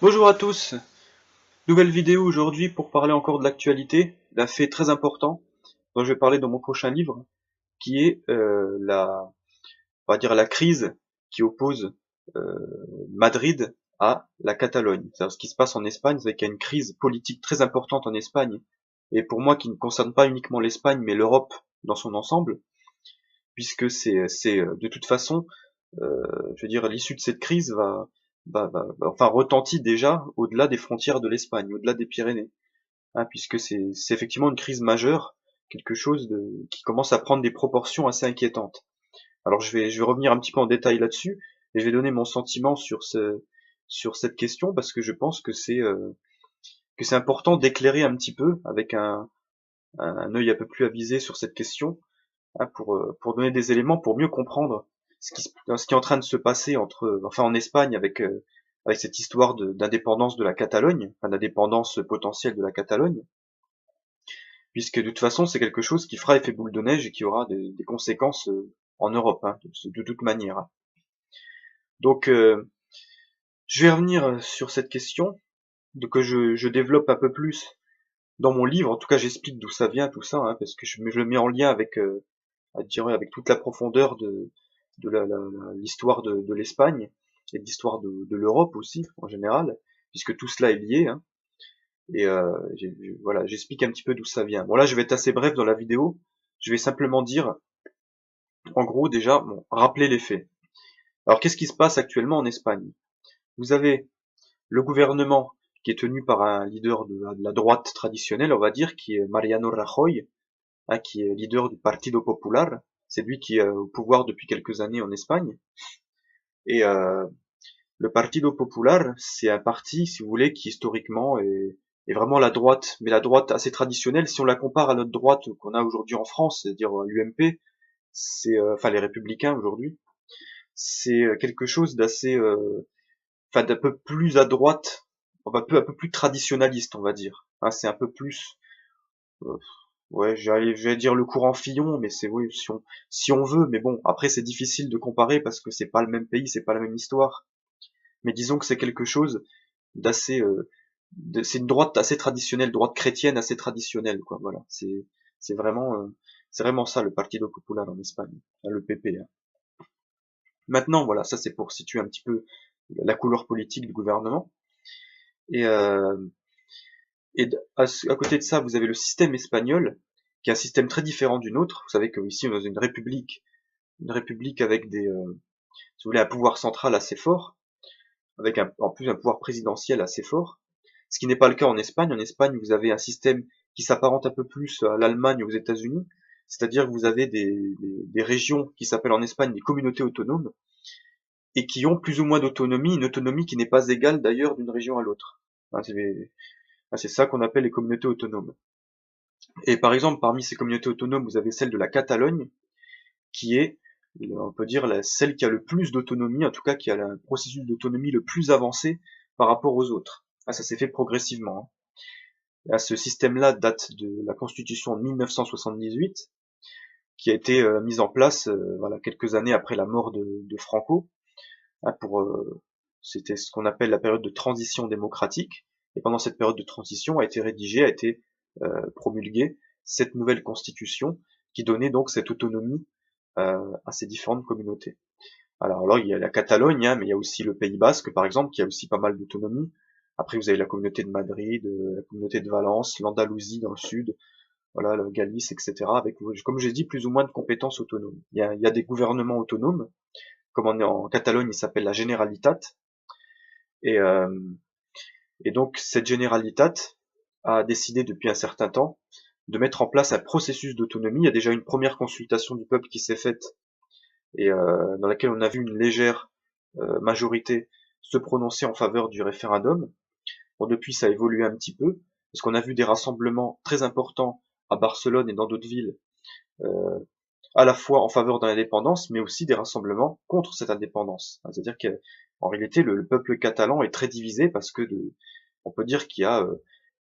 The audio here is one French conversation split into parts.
Bonjour à tous, nouvelle vidéo aujourd'hui pour parler encore de l'actualité, d'un fait très important dont je vais parler dans mon prochain livre, qui est on va dire la crise qui oppose Madrid à la Catalogne. C'est-à-dire ce qui se passe en Espagne, c'est qu'il y a une crise politique très importante en Espagne, et pour moi qui ne concerne pas uniquement l'Espagne mais l'Europe dans son ensemble, puisque c'est de toute façon, je veux dire, l'issue de cette crise enfin retentit déjà au-delà des frontières de l'Espagne, au-delà des Pyrénées, hein, puisque c'est effectivement une crise majeure, quelque chose qui commence à prendre des proportions assez inquiétantes. Alors je vais revenir un petit peu en détail là-dessus, et je vais donner mon sentiment sur cette question, parce que je pense que c'est important d'éclairer un petit peu avec un œil un peu plus avisé sur cette question, hein, pour donner des éléments pour mieux comprendre ce qui est en train de se passer enfin en Espagne avec cette histoire d'indépendance de la Catalogne, enfin d'indépendance potentielle de la Catalogne, puisque de toute façon c'est quelque chose qui fera effet boule de neige et qui aura des conséquences en Europe, hein, de toute manière. Donc je vais revenir sur cette question, que je développe un peu plus dans mon livre. En tout cas j'explique d'où ça vient tout ça, hein, parce que je le mets en lien avec toute la profondeur de l'histoire de l'Espagne et de l'histoire de l'Europe aussi en général, puisque tout cela est lié, hein. Et voilà, j'explique un petit peu d'où ça vient. Bon là, je vais être assez bref dans la vidéo. Je vais simplement dire, en gros déjà, bon, rappeler les faits. Alors qu'est-ce qui se passe actuellement en Espagne? Vous avez le gouvernement qui est tenu par un leader de la droite traditionnelle, on va dire, qui est Mariano Rajoy, hein, qui est leader du Partido Popular. C'est lui qui est au pouvoir depuis quelques années en Espagne. Et le Partido Popular, c'est un parti, si vous voulez, qui historiquement est vraiment la droite, mais la droite assez traditionnelle. Si on la compare à notre droite qu'on a aujourd'hui en France, c'est-à-dire l'UMP, enfin les Républicains aujourd'hui, c'est quelque chose enfin d'un peu plus à droite, un peu plus traditionnaliste, on va dire. Hein, c'est un peu plus, euh, ouais, j'allais dire le courant Fillon, mais c'est oui, si on veut, mais bon, après c'est difficile de comparer parce que c'est pas le même pays, c'est pas la même histoire. Mais disons que c'est quelque chose d'assez c'est une droite assez traditionnelle, droite chrétienne assez traditionnelle, quoi. Voilà, c'est vraiment c'est vraiment ça le Partido Popular en Espagne, le PP, hein. Maintenant, voilà, ça c'est pour situer un petit peu la couleur politique du gouvernement. Et à côté de ça, vous avez le système espagnol, qui est un système très différent du nôtre. Vous savez que ici on est dans une république avec si vous voulez, un pouvoir central assez fort, avec en plus un pouvoir présidentiel assez fort. Ce qui n'est pas le cas en Espagne. En Espagne, vous avez un système qui s'apparente un peu plus à l'Allemagne ou aux États-Unis, c'est-à-dire que vous avez des régions qui s'appellent en Espagne des communautés autonomes et qui ont plus ou moins d'autonomie, une autonomie qui n'est pas égale d'ailleurs d'une région à l'autre. Hein, c'est ça qu'on appelle les communautés autonomes. Et par exemple, parmi ces communautés autonomes, vous avez celle de la Catalogne, qui est, on peut dire, celle qui a le plus d'autonomie, en tout cas qui a le processus d'autonomie le plus avancé par rapport aux autres. Ah, ça s'est fait progressivement, hein. Ce système-là date de la Constitution de 1978, qui a été mise en place voilà, quelques années après la mort de Franco, hein, c'était ce qu'on appelle la période de transition démocratique. Et pendant cette période de transition a été promulguée cette nouvelle constitution qui donnait donc cette autonomie à ces différentes communautés. Alors là, il y a la Catalogne, hein, mais il y a aussi le Pays Basque, par exemple, qui a aussi pas mal d'autonomie. Après, vous avez la communauté de Madrid, la communauté de Valence, l'Andalousie dans le sud, voilà, le Galice, etc. Avec, comme j'ai dit, plus ou moins de compétences autonomes. Il y a des gouvernements autonomes, comme en Catalogne, il s'appelle la Generalitat. Et, euh, et donc, cette Generalitat a décidé depuis un certain temps de mettre en place un processus d'autonomie. Il y a déjà une première consultation du peuple qui s'est faite et dans laquelle on a vu une légère majorité se prononcer en faveur du référendum. Bon, depuis, ça a évolué un petit peu, parce qu'on a vu des rassemblements très importants à Barcelone et dans d'autres villes, euh, à la fois en faveur de l'indépendance, mais aussi des rassemblements contre cette indépendance. C'est-à-dire qu'en réalité, le peuple catalan est très divisé parce que on peut dire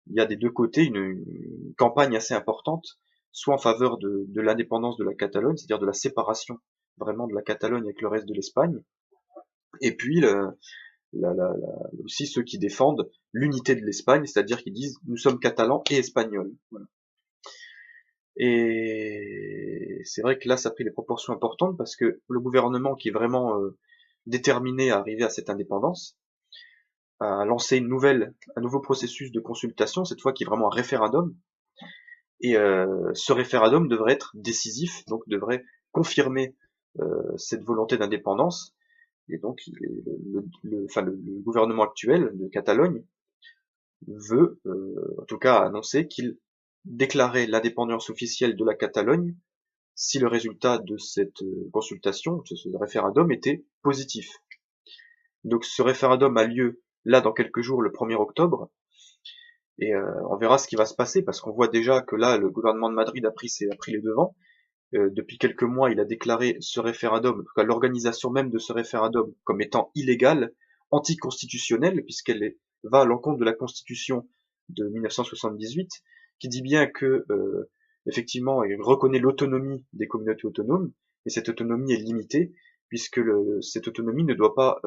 il y a des deux côtés une campagne assez importante, soit en faveur de l'indépendance de la Catalogne, c'est-à-dire de la séparation vraiment de la Catalogne avec le reste de l'Espagne, et puis aussi ceux qui défendent l'unité de l'Espagne, c'est-à-dire qui disent nous sommes catalans et espagnols. Voilà. Et c'est vrai que là, ça a pris des proportions importantes parce que le gouvernement qui est vraiment déterminé à arriver à cette indépendance a lancé un nouveau processus de consultation, cette fois qui est vraiment un référendum. Et ce référendum devrait être décisif, donc devrait confirmer cette volonté d'indépendance. Et donc le gouvernement actuel de Catalogne veut, en tout cas annoncer qu'il déclarait l'indépendance officielle de la Catalogne si le résultat de cette consultation, de ce référendum, était positif. Donc ce référendum a lieu là dans quelques jours, le 1er octobre, et on verra ce qui va se passer, parce qu'on voit déjà que là, le gouvernement de Madrid a pris les devants. Depuis quelques mois, il a déclaré ce référendum, en tout cas l'organisation même de ce référendum, comme étant illégale, anticonstitutionnelle, puisqu'elle va à l'encontre de la Constitution de 1978, qui dit bien que, effectivement, il reconnaît l'autonomie des communautés autonomes, et cette autonomie est limitée, puisque cette autonomie ne doit pas,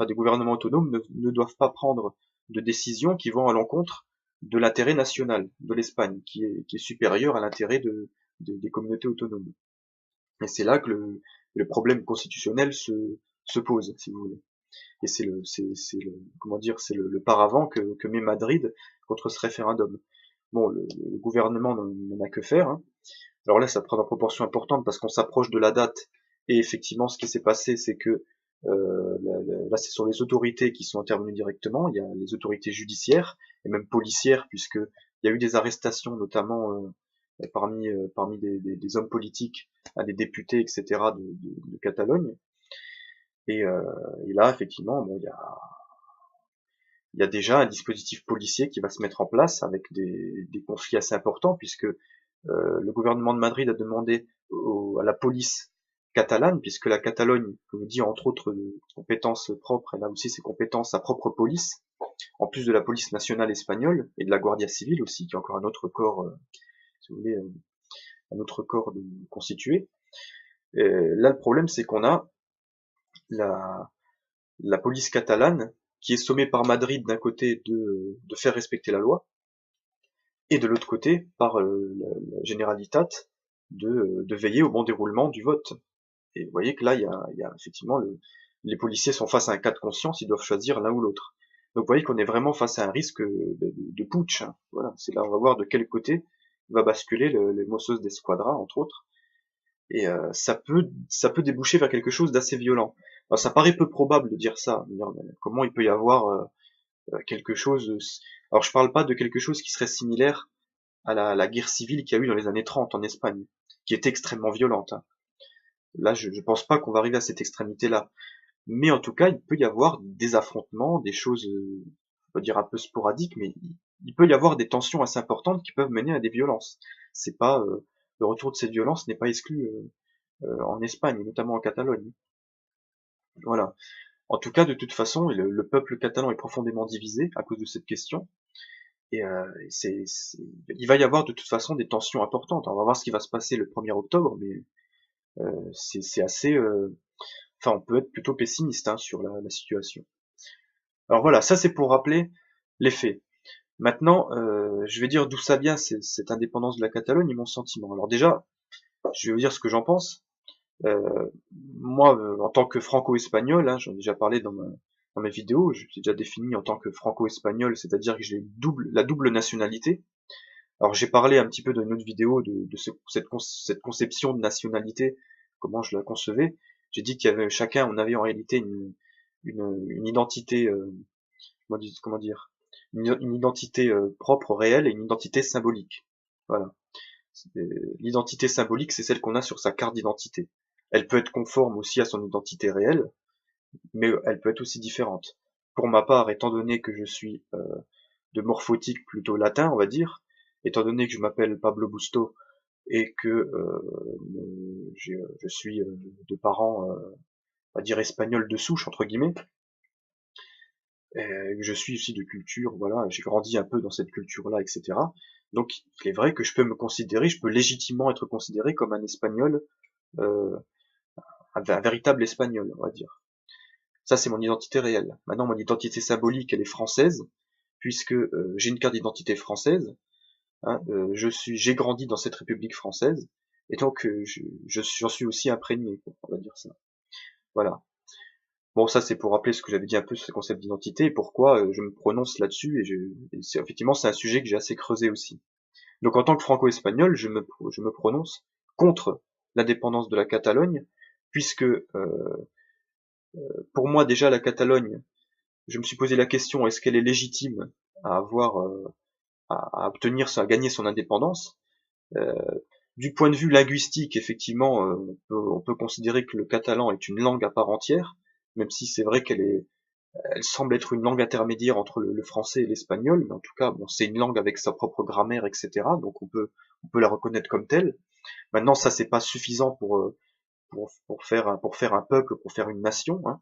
des gouvernements autonomes ne doivent pas prendre de décisions qui vont à l'encontre de l'intérêt national de l'Espagne, qui est supérieur à l'intérêt des communautés autonomes. Et c'est là que le problème constitutionnel se pose, si vous voulez. Et c'est le paravent que met Madrid contre ce référendum. Bon, le gouvernement n'en a que faire, hein. Alors là, ça prend une proportion importante parce qu'on s'approche de la date. Et effectivement, ce qui s'est passé, c'est que là, ce sont les autorités qui sont intervenues directement. Il y a les autorités judiciaires et même policières, puisque il y a eu des arrestations, notamment parmi des hommes politiques, des députés, etc. de Catalogne. Et là, effectivement, bon, il y a déjà un dispositif policier qui va se mettre en place avec des conflits assez importants, puisque le gouvernement de Madrid a demandé à la police catalane, puisque la Catalogne, comme dit, entre autres compétences propres, elle a aussi ses compétences, sa propre police, en plus de la police nationale espagnole et de la Guardia Civile aussi, qui est encore un autre corps, si vous voulez, un autre corps constitué. Et là, le problème, c'est qu'on a la police catalane qui est sommée par Madrid d'un côté de faire respecter la loi, et de l'autre côté par la Generalitat de veiller au bon déroulement du vote. Et vous voyez que là, il y a effectivement les policiers sont face à un cas de conscience, ils doivent choisir l'un ou l'autre. Donc vous voyez qu'on est vraiment face à un risque de putsch. Hein. Voilà, c'est là on va voir de quel côté va basculer les Mossos d'Esquadra, entre autres. Et ça peut déboucher vers quelque chose d'assez violent. Alors, ça paraît peu probable de dire ça. Comment il peut y avoir quelque chose... Alors je parle pas de quelque chose qui serait similaire à la guerre civile qu'il y a eu dans les années 30 en Espagne, qui était extrêmement violente. Hein. Là, je pense pas qu'on va arriver à cette extrémité-là. Mais en tout cas, il peut y avoir des affrontements, des choses, on va dire un peu sporadiques, mais il peut y avoir des tensions assez importantes qui peuvent mener à des violences. C'est pas le retour de ces violences n'est pas exclu en Espagne, notamment en Catalogne. Voilà. En tout cas, de toute façon, le peuple catalan est profondément divisé à cause de cette question. Et il va y avoir de toute façon des tensions importantes. On va voir ce qui va se passer le 1er octobre, mais c'est assez... on peut être plutôt pessimiste hein, sur la situation. Alors voilà, ça c'est pour rappeler les faits. Maintenant, je vais dire d'où ça vient cette indépendance de la Catalogne et mon sentiment. Alors déjà, je vais vous dire ce que j'en pense. Moi, en tant que franco-espagnol, hein, j'en ai déjà parlé dans mes vidéos, je suis déjà défini en tant que franco-espagnol, c'est-à-dire que j'ai la double nationalité. Alors j'ai parlé un petit peu dans une autre vidéo de cette conception de nationalité, comment je la concevais. J'ai dit qu'il y avait on avait en réalité une identité, comment dire, une identité propre, réelle, et une identité symbolique. Voilà. L'identité symbolique, c'est celle qu'on a sur sa carte d'identité. Elle peut être conforme aussi à son identité réelle, mais elle peut être aussi différente. Pour ma part, étant donné que je suis de morphotype plutôt latin, on va dire, étant donné que je m'appelle Pablo Busto et que je suis de parents, on va dire espagnols de souche entre guillemets, je suis aussi de culture, voilà, j'ai grandi un peu dans cette culture-là, etc. Donc il est vrai que je peux légitimement être considéré comme un espagnol, un véritable espagnol, on va dire. Ça, c'est mon identité réelle. Maintenant, mon identité symbolique, elle est française, puisque j'ai une carte d'identité française. Hein, j'ai grandi dans cette République française, et donc j'en suis aussi imprégné, quoi, on va dire ça. Voilà. Bon, ça c'est pour rappeler ce que j'avais dit un peu sur ce concept d'identité et pourquoi je me prononce là-dessus. Effectivement, c'est un sujet que j'ai assez creusé aussi. Donc en tant que franco-espagnol, je me prononce contre l'indépendance de la Catalogne, puisque pour moi déjà la Catalogne, je me suis posé la question, est-ce qu'elle est légitime à avoir à obtenir à gagner son indépendance. Euh, du point de vue linguistique, effectivement, on peut considérer que le catalan est une langue à part entière, même si c'est vrai elle semble être une langue intermédiaire entre le français et l'espagnol, mais en tout cas, bon, c'est une langue avec sa propre grammaire, etc. Donc on peut la reconnaître comme telle. Maintenant, ça c'est pas suffisant pour faire un peuple, pour faire une nation, hein,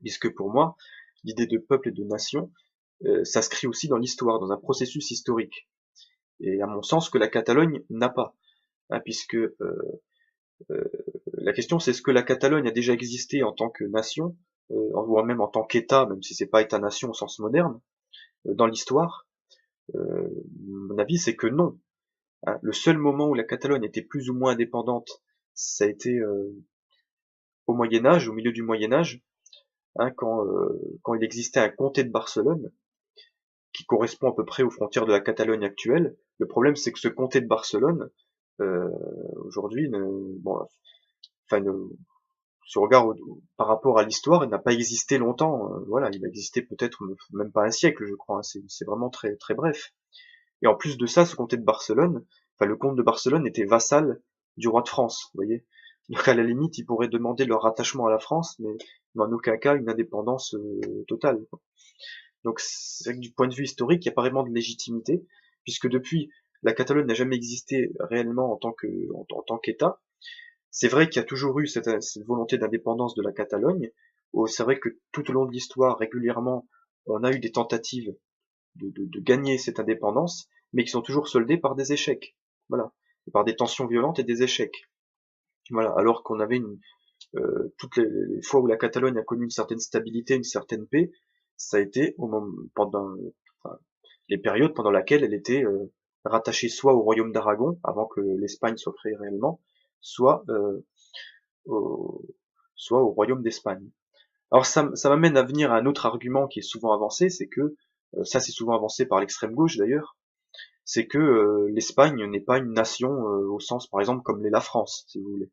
puisque pour moi, l'idée de peuple et de nation s'inscrit aussi dans l'histoire, dans un processus historique. Et à mon sens, que la Catalogne n'a pas, hein, puisque la question c'est est-ce que la Catalogne a déjà existé en tant que nation, ou même en tant qu'État, même si c'est pas État-nation au sens moderne, dans l'histoire. Mon avis c'est que non. Hein. Le seul moment où la Catalogne était plus ou moins indépendante, ça a été au Moyen Âge, au milieu du Moyen Âge, hein, quand il existait un comté de Barcelone, qui correspond à peu près aux frontières de la Catalogne actuelle. Le problème c'est que ce comté de Barcelone, euh, aujourd'hui, bon, enfin, si on regarde par rapport à l'histoire, il n'a pas existé longtemps. Voilà, il a existé peut-être même pas un siècle, je crois. Hein, c'est vraiment très très bref. Et en plus de ça, ce comté de Barcelone, enfin le comte de Barcelone était vassal du roi de France, vous voyez. Donc à la limite, ils pourraient demander leur rattachement à la France, mais en aucun cas une indépendance totale. Donc c'est vrai que du point de vue historique, il n'y a pas vraiment de légitimité, puisque depuis, la Catalogne n'a jamais existé réellement en tant qu'État. C'est vrai qu'il y a toujours eu cette volonté d'indépendance de la Catalogne. C'est vrai que tout au long de l'histoire, régulièrement, on a eu des tentatives de gagner cette indépendance, mais qui sont toujours soldées par des échecs. Voilà. Par des tensions violentes et des échecs. Voilà. Alors qu'on avait toutes les fois où la Catalogne a connu une certaine stabilité, une certaine paix, ça a été pendant enfin, les périodes pendant lesquelles elle était rattachée soit au royaume d'Aragon, avant que l'Espagne soit créée réellement, soit au, soit au royaume d'Espagne. Alors ça m'amène à venir à un autre argument qui est souvent avancé, c'est que, ça c'est souvent avancé par l'extrême gauche d'ailleurs, c'est que l'Espagne n'est pas une nation au sens par exemple comme l'est la France, si vous voulez.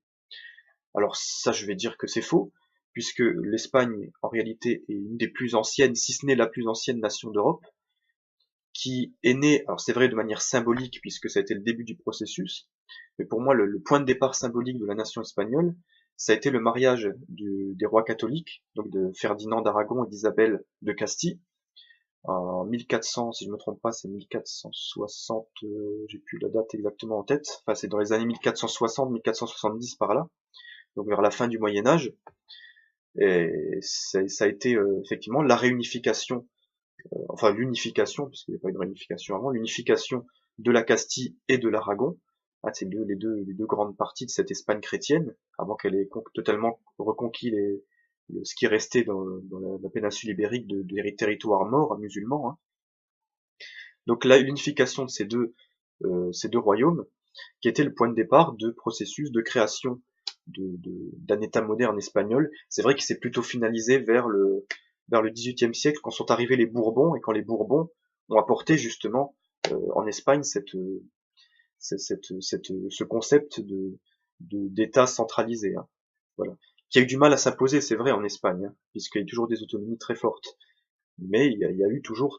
Alors ça je vais dire que c'est faux, puisque l'Espagne en réalité est une des plus anciennes, si ce n'est la plus ancienne nation d'Europe, qui est née, alors c'est vrai de manière symbolique puisque ça a été le début du processus, mais pour moi le point de départ symbolique de la nation espagnole, ça a été le mariage des rois catholiques, donc de Ferdinand d'Aragon et d'Isabelle de Castille, en 1400, si je me trompe pas, c'est 1460, j'ai plus la date exactement en tête, enfin c'est dans les années 1460-1470 par là, donc vers la fin du Moyen Âge, et ça a été effectivement la réunification, enfin l'unification, puisqu'il n'y a pas eu de réunification avant, l'unification de la Castille et de l'Aragon. Ah, c'est les deux grandes parties de cette Espagne chrétienne, avant qu'elle ait totalement reconquis ce qui restait dans la péninsule ibérique des territoires morts musulmans. Hein. Donc l'unification de ces deux royaumes, qui était le point de départ de processus de création d'un État moderne espagnol. C'est vrai qu'il s'est plutôt finalisé vers le XVIIIe siècle, quand sont arrivés les Bourbons, et quand les Bourbons ont apporté justement en Espagne ce concept d'État centralisé. Hein. Voilà. Qui a eu du mal à s'imposer, c'est vrai, en Espagne, hein, puisqu'il y a toujours des autonomies très fortes. Mais il y a eu toujours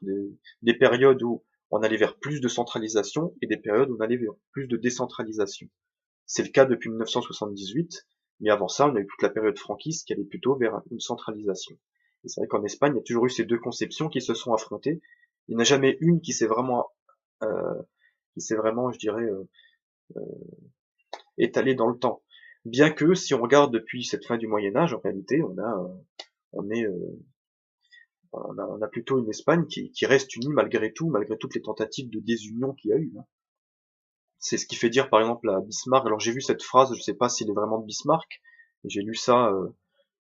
des périodes où on allait vers plus de centralisation et des périodes où on allait vers plus de décentralisation. C'est le cas depuis 1978, mais avant ça, on a eu toute la période franquiste qui allait plutôt vers une centralisation. Et c'est vrai qu'en Espagne, il y a toujours eu ces deux conceptions qui se sont affrontées. Il n'y en a jamais une qui s'est vraiment, je dirais, étalée dans le temps. Bien que, si on regarde depuis cette fin du Moyen Âge, en réalité, on a plutôt une Espagne qui reste unie malgré tout, malgré toutes les tentatives de désunion qu'il y a eu. Hein. C'est ce qui fait dire par exemple à Bismarck, alors j'ai vu cette phrase, je sais pas s'il est vraiment de Bismarck, j'ai lu ça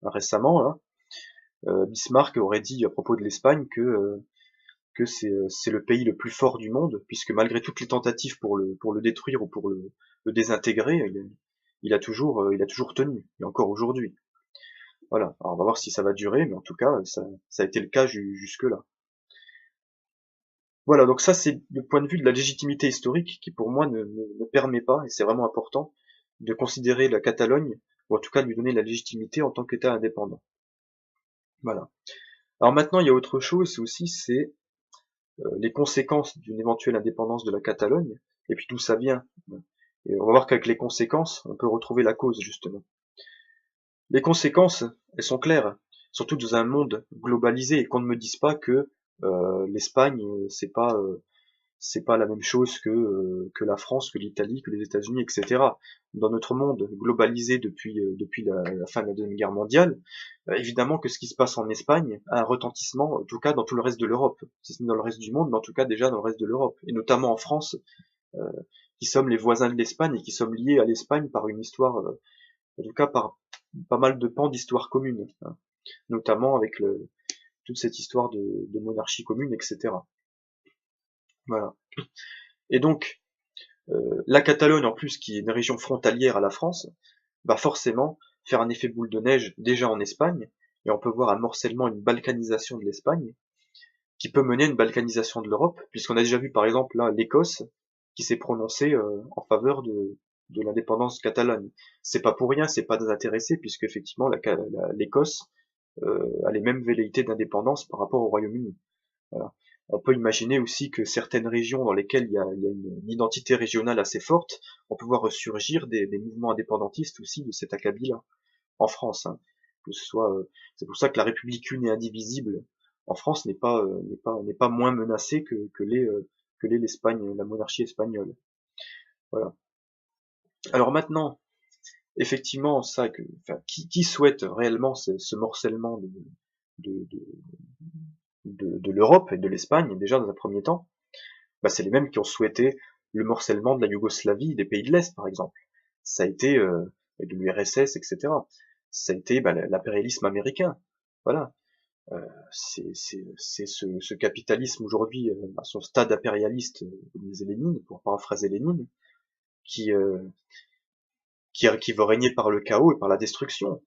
récemment là, Bismarck aurait dit à propos de l'Espagne que c'est le pays le plus fort du monde, puisque malgré toutes les tentatives pour le détruire ou pour le désintégrer, il a toujours tenu, et encore aujourd'hui. Voilà. Alors on va voir si ça va durer, mais en tout cas, ça a été le cas jusque-là. Voilà, donc ça c'est le point de vue de la légitimité historique qui pour moi ne permet pas, et c'est vraiment important, de considérer la Catalogne, ou en tout cas de lui donner la légitimité en tant qu'État indépendant. Voilà. Alors maintenant il y a autre chose aussi, c'est les conséquences d'une éventuelle indépendance de la Catalogne, et puis d'où ça vient. Et on va voir qu'avec les conséquences, on peut retrouver la cause justement. Les conséquences, elles sont claires, surtout dans un monde globalisé, et qu'on ne me dise pas que l'Espagne, c'est pas la même chose que la France, que l'Italie, que les États-Unis, etc. Dans notre monde globalisé depuis la fin de la Deuxième Guerre mondiale, évidemment que ce qui se passe en Espagne a un retentissement, en tout cas dans tout le reste de l'Europe, si ce n'est dans le reste du monde, mais en tout cas déjà dans le reste de l'Europe, et notamment en France, euh, qui sommes les voisins de l'Espagne et qui sommes liés à l'Espagne par une histoire, en tout cas par pas mal de pans d'histoire commune, hein, notamment avec toute cette histoire de monarchie commune, etc. Voilà. Et donc, la Catalogne, en plus, qui est une région frontalière à la France, va forcément faire un effet boule de neige déjà en Espagne, et on peut voir un morcellement, une balkanisation de l'Espagne, qui peut mener à une balkanisation de l'Europe, puisqu'on a déjà vu par exemple là l'Écosse qui s'est prononcée en faveur de l'indépendance catalogne. C'est pas pour rien, c'est pas désintéressé, puisque effectivement l'Écosse a les mêmes velléités d'indépendance par rapport au Royaume-Uni. Voilà. On peut imaginer aussi que certaines régions dans lesquelles il y a une identité régionale assez forte, on peut voir ressurgir des mouvements indépendantistes aussi de cet acabit-là, en France. Hein. Que ce soit, c'est pour ça que la République une et indivisible en France n'est pas moins menacée que l'est l'Espagne, la monarchie espagnole. Voilà. Alors maintenant, effectivement, enfin, qui souhaite réellement ce morcellement de, de, de l'Europe et de l'Espagne, déjà dans un premier temps, bah, c'est les mêmes qui ont souhaité le morcellement de la Yougoslavie, des pays de l'Est, par exemple. Ça a été de l'URSS, etc. Ça a été l'impérialisme américain. Voilà. C'est ce capitalisme aujourd'hui à son stade impérialiste, comme disait Lénine, pour paraphraser Lénine, qui, euh, qui veut régner par le chaos et par la destruction.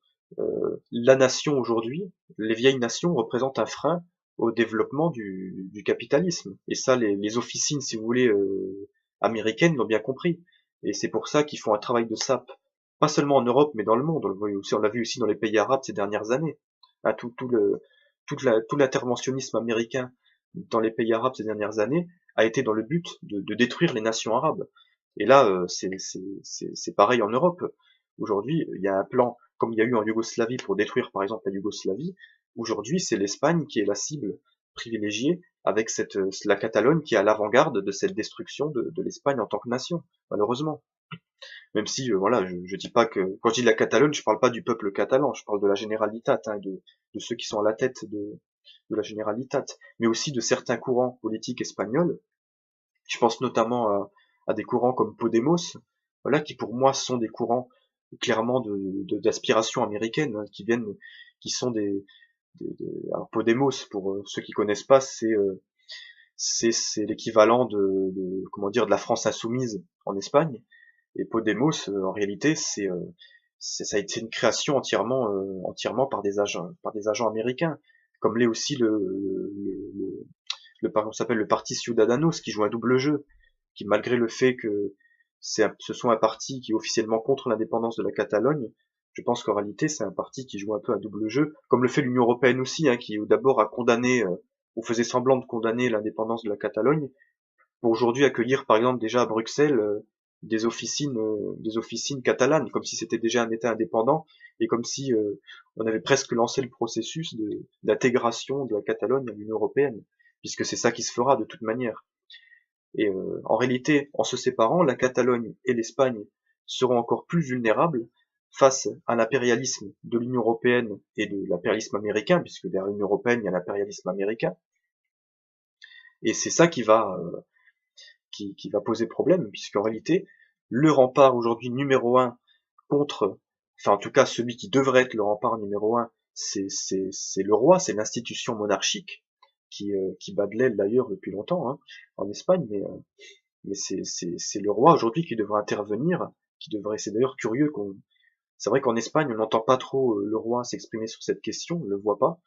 La nation aujourd'hui, les vieilles nations représentent un frein au développement du capitalisme. Et ça, les officines, si vous voulez, américaines l'ont bien compris. Et c'est pour ça qu'ils font un travail de sape, pas seulement en Europe, mais dans le monde. On l'a vu aussi dans les pays arabes ces dernières années. Hein, tout l'interventionnisme américain dans les pays arabes ces dernières années a été dans le but de détruire les nations arabes. Et là, c'est pareil en Europe. Aujourd'hui, il y a un plan, comme il y a eu en Yougoslavie pour détruire par exemple la Yougoslavie. Aujourd'hui, c'est l'Espagne qui est la cible privilégiée, avec la Catalogne qui est à l'avant-garde de cette destruction de l'Espagne en tant que nation, malheureusement. Même si, voilà, je dis pas que quand je dis la Catalogne, je parle pas du peuple catalan, je parle de la Generalitat, hein, de ceux qui sont à la tête de la Generalitat, mais aussi de certains courants politiques espagnols. Je pense notamment à des courants comme Podemos, voilà, qui pour moi sont des courants clairement d'aspiration américaine, hein, qui sont alors Podemos, pour ceux qui connaissent pas, c'est l'équivalent comment dire, de la France insoumise en Espagne. Et Podemos, en réalité, ça a été une création entièrement par des agents américains, comme l'est aussi on s'appelle le Parti Ciudadanos, qui joue un double jeu, qui malgré le fait que ce soit un parti qui est officiellement contre l'indépendance de la Catalogne, je pense qu'en réalité c'est un parti qui joue un peu un double jeu, comme le fait l'Union européenne aussi, hein, qui d'abord a condamné, ou faisait semblant de condamner l'indépendance de la Catalogne, pour aujourd'hui accueillir par exemple déjà à Bruxelles des officines catalanes, comme si c'était déjà un État indépendant, et comme si on avait presque lancé le processus d'intégration de la Catalogne à l'Union européenne, puisque c'est ça qui se fera de toute manière. Et en réalité, en se séparant, la Catalogne et l'Espagne seront encore plus vulnérables face à l'impérialisme de l'Union européenne et de l'impérialisme américain, puisque derrière l'Union européenne, il y a l'impérialisme américain. Et c'est ça qui va poser problème, puisqu'en réalité, le rempart aujourd'hui numéro un contre, enfin en tout cas celui qui devrait être le rempart numéro un c'est le roi, c'est l'institution monarchique qui bat de l'aile d'ailleurs depuis longtemps hein, en Espagne, mais c'est le roi aujourd'hui qui devrait intervenir, c'est d'ailleurs curieux c'est vrai qu'en Espagne on n'entend pas trop le roi s'exprimer sur cette question, on le voit pas,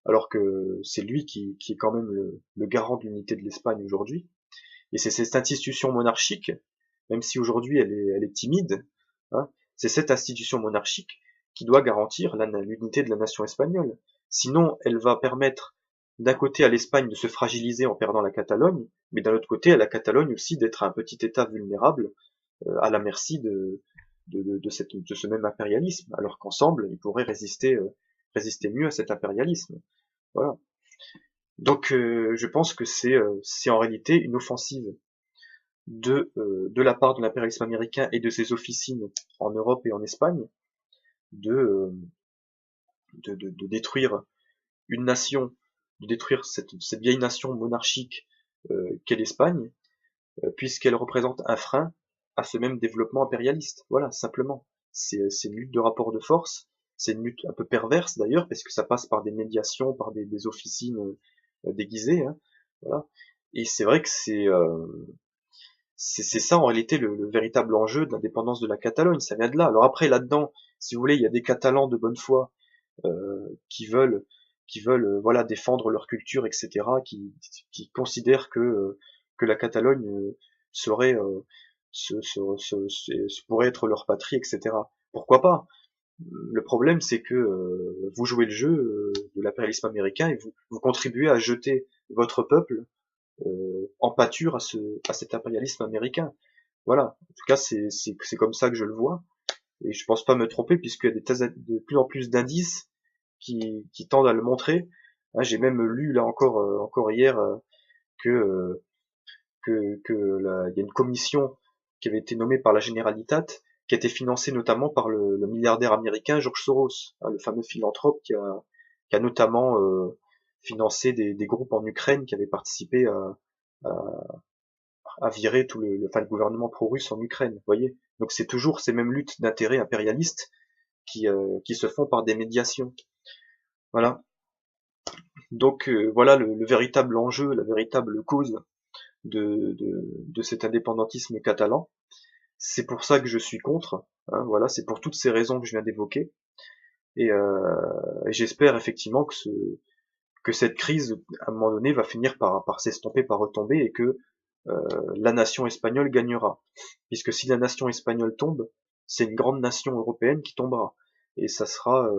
alors que c'est lui qui est quand même le garant de l'unité de l'Espagne aujourd'hui. Et c'est cette institution monarchique, même si aujourd'hui elle est timide, hein, c'est cette institution monarchique qui doit garantir l'unité de la nation espagnole. Sinon, elle va permettre d'un côté à l'Espagne de se fragiliser en perdant la Catalogne, mais d'un autre côté à la Catalogne aussi d'être un petit État vulnérable à la merci de ce même impérialisme, alors qu'ensemble, ils pourraient résister mieux à cet impérialisme. Voilà. Donc je pense que c'est en réalité une offensive de la part de l'impérialisme américain et de ses officines en Europe et en Espagne de, euh, de détruire une nation, de détruire cette vieille nation monarchique qu'est l'Espagne, puisqu'elle représente un frein à ce même développement impérialiste. Voilà, simplement. C'est une lutte de rapport de force, c'est une lutte un peu perverse d'ailleurs, parce que ça passe par des médiations, par des officines déguisées. Hein, voilà. Et c'est vrai que c'est ça en réalité le véritable enjeu de l'indépendance de la Catalogne, ça vient de là. Alors après là-dedans, si vous voulez, il y a des Catalans de bonne foi qui veulent voilà défendre leur culture, etc., qui considèrent que la Catalogne serait pourrait être leur patrie, etc. Pourquoi pas? Le problème, c'est que vous jouez le jeu de l'impérialisme américain et vous contribuez à jeter votre peuple en pâture à cet impérialisme américain. Voilà. En tout cas, c'est comme ça que je le vois. Et je pense pas me tromper puisqu'il y a de plus en plus d'indices qui tendent à le montrer. Hein, j'ai même lu là encore hier que il y a une commission qui avait été nommée par la Generalitat, qui a été financée notamment par le milliardaire américain George Soros, hein, le fameux philanthrope qui a notamment financé des groupes en Ukraine qui avaient participé à, à virer le gouvernement pro-russe en Ukraine. Vous voyez, donc c'est toujours ces mêmes luttes d'intérêts impérialistes qui se font par des médiations. Voilà. Donc voilà le véritable enjeu, la véritable cause de cet indépendantisme catalan. C'est pour ça que je suis contre. Hein, voilà, c'est pour toutes ces raisons que je viens d'évoquer. Et j'espère effectivement que cette crise, à un moment donné, va finir par s'estomper, par retomber, et que la nation espagnole gagnera. Puisque si la nation espagnole tombe, c'est une grande nation européenne qui tombera. Et ça sera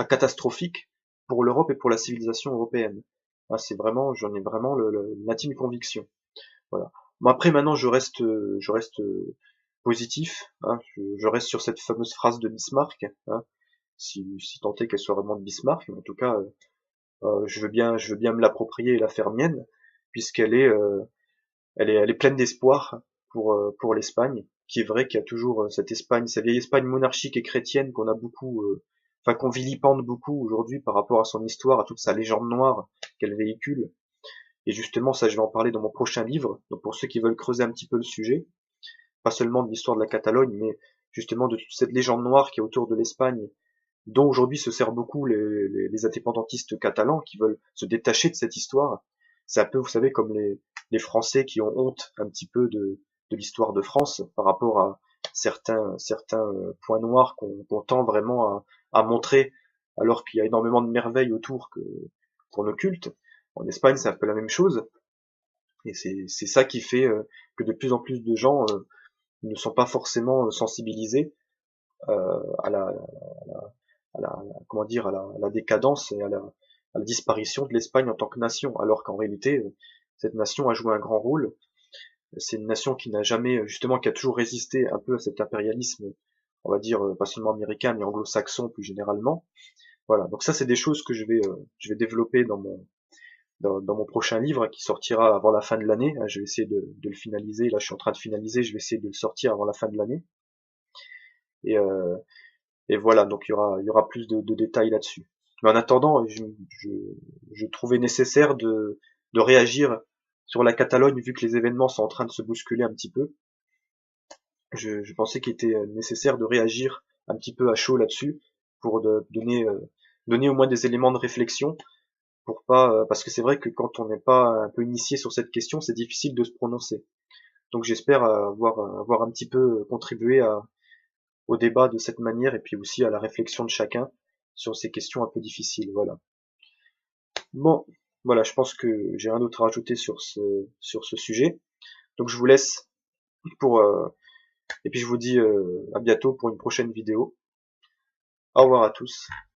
catastrophique pour l'Europe et pour la civilisation européenne. Hein, j'en ai vraiment l'intime conviction. Voilà. Bon, après, maintenant, je reste positif. Hein, je reste sur cette fameuse phrase de Bismarck, hein, si tant est qu'elle soit vraiment de Bismarck. Mais en tout cas, je veux bien me l'approprier et la faire mienne, puisqu'elle elle est pleine d'espoir pour l'Espagne, qui est vrai qu'il y a toujours cette Espagne, cette vieille Espagne monarchique et chrétienne qu'on a beaucoup, qu'on vilipende beaucoup aujourd'hui par rapport à son histoire, à toute sa légende noire qu'elle véhicule. Et justement, ça, je vais en parler dans mon prochain livre. Donc, pour ceux qui veulent creuser un petit peu le sujet, pas seulement de l'histoire de la Catalogne, mais justement de toute cette légende noire qui est autour de l'Espagne, dont aujourd'hui se servent beaucoup les indépendantistes catalans qui veulent se détacher de cette histoire. C'est un peu, vous savez, comme les Français qui ont honte un petit peu de l'histoire de France par rapport à certains points noirs qu'on tend vraiment à montrer, alors qu'il y a énormément de merveilles autour qu'on occulte. En Espagne, c'est un peu la même chose. Et c'est ça qui fait que de plus en plus de gens ne sont pas forcément sensibilisés à comment dire, à la décadence et à la disparition de l'Espagne en tant que nation, alors qu'en réalité, cette nation a joué un grand rôle. C'est une nation qui n'a jamais, justement, qui a toujours résisté un peu à cet impérialisme, on va dire, pas seulement américain, mais anglo-saxon plus généralement. Voilà. Donc ça, c'est des choses que je vais développer dans mon prochain livre qui sortira avant la fin de l'année. Je vais essayer de le finaliser. Là, je suis en train de finaliser. Je vais essayer de le sortir avant la fin de l'année. Et, et voilà. Donc, il y aura plus de détails là-dessus. Mais en attendant, je trouvais nécessaire de réagir sur la Catalogne vu que les événements sont en train de se bousculer un petit peu. Je pensais qu'il était nécessaire de réagir un petit peu à chaud là-dessus pour donner au moins des éléments de réflexion, pour pas, parce que c'est vrai que quand on n'est pas un peu initié sur cette question, c'est difficile de se prononcer. Donc j'espère avoir un petit peu contribué au débat de cette manière et puis aussi à la réflexion de chacun sur ces questions un peu difficiles. Voilà. Bon, voilà, je pense que j'ai rien d'autre à rajouter sur ce sujet. Donc je vous laisse et puis je vous dis à bientôt pour une prochaine vidéo. Au revoir à tous.